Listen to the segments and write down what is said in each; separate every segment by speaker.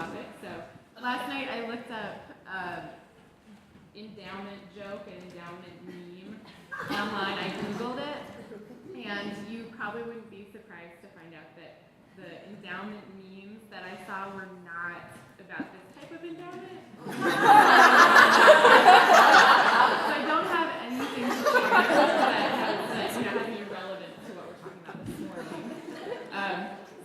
Speaker 1: topic. So last night I looked up endowment joke and endowment meme online. I Googled it, and you probably wouldn't be surprised to find out that the endowment memes that I saw were not about this type of endowment. So I don't have anything to share that has any relevance to what we're talking about this morning.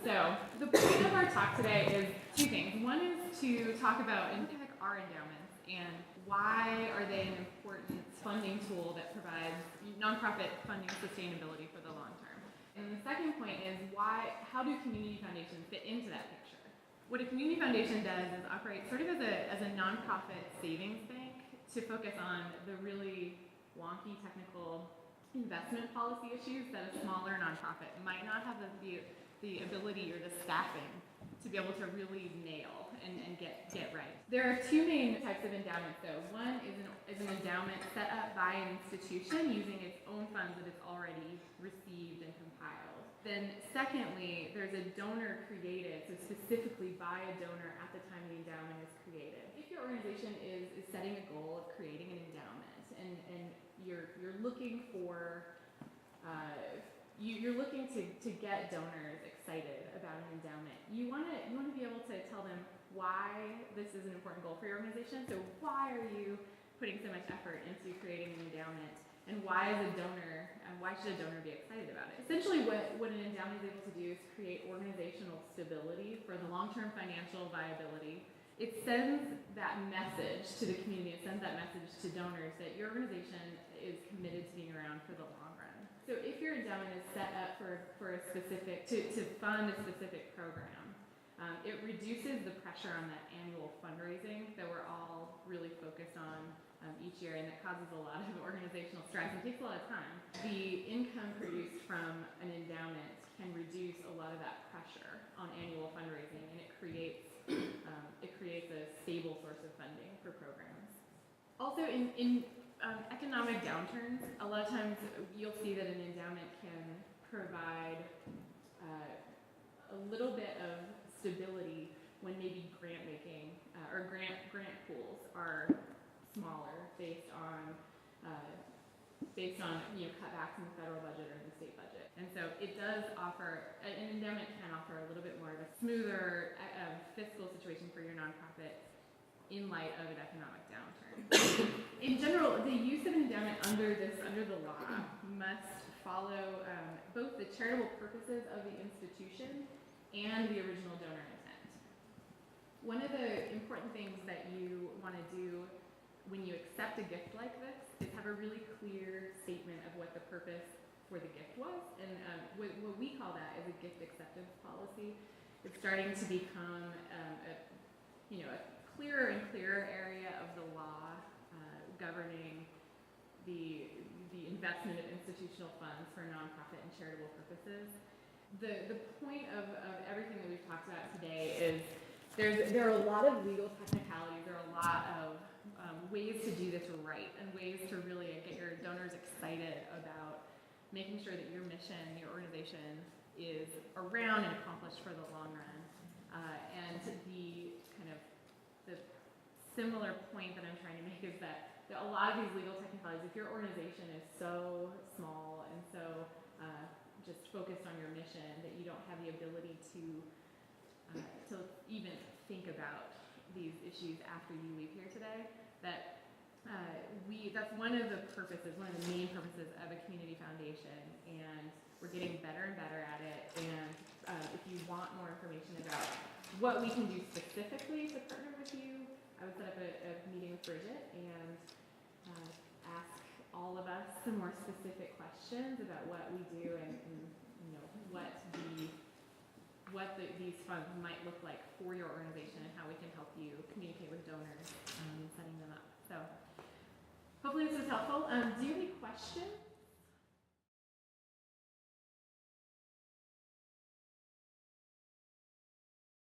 Speaker 1: So the point of our talk today is two things. One is to talk about our endowments and why are they an important funding tool that provides nonprofit funding sustainability for the long term. And the second point is how do community foundations fit into that picture? What a community foundation does is operate sort of as a nonprofit savings bank to focus on the really wonky technical investment policy issues that a smaller nonprofit might not have the ability or the staffing to be able to really nail and get right. There are two main types of endowments though. One is an endowment set up by an institution using its own funds that it's already received and compiled. Then secondly, there's a donor created, so specifically by a donor at the time the endowment is created. If your organization is setting a goal of creating an endowment and you're looking for you're looking to get donors excited about an endowment. You want to be able to tell them why this is an important goal for your organization. So why are you putting so much effort into creating an endowment, and why should a donor be excited about it? Essentially, what an endowment is able to do is create organizational stability for the long-term financial viability. It sends that message to the community. It sends that message to donors that your organization is committed to being around for the long run. So if your endowment is set up for a specific, to fund a specific program, it reduces the pressure on that annual fundraising that we're all really focused on each year, and that causes a lot of organizational stress and takes a lot of time. The income produced from an endowment can reduce a lot of that pressure on annual fundraising, and it creates a stable source of funding for programs. Also, in economic downturns, a lot of times you'll see that an endowment can provide a little bit of stability when maybe grant making or grant pools are smaller based on cutbacks in the federal budget or the state budget. And so it does offer, an endowment can offer a little bit more of a smoother fiscal situation for your nonprofit in light of an economic downturn. In general, the use of an endowment under the law must follow both the charitable purposes of the institution and the original donor intent. One of the important things that you want to do when you accept a gift like this is have a really clear statement of what the purpose for the gift was, and what we call that is a gift acceptance policy. It's starting to become a clearer and clearer area of the law governing the investment of institutional funds for nonprofit and charitable purposes. The point of everything that we've talked about today is there are a lot of legal technicalities, there are a lot of ways to do this right, and ways to really get your donors excited about making sure that your mission, your organization is around and accomplished for the long run. And the similar point that I'm trying to make is that a lot of these legal technicalities, if your organization is so small and so just focused on your mission that you don't have the ability to even think about these issues after you leave here today, that's one of the main purposes of a community foundation, and we're getting better and better at it. And if you want more information about what we can do specifically to partner with you, I would set up a meeting with Bridget and ask all of us some more specific questions about what we do and what these funds might look like for your organization and how we can help you communicate with donors and setting them up. So hopefully this was helpful. Do you have any questions?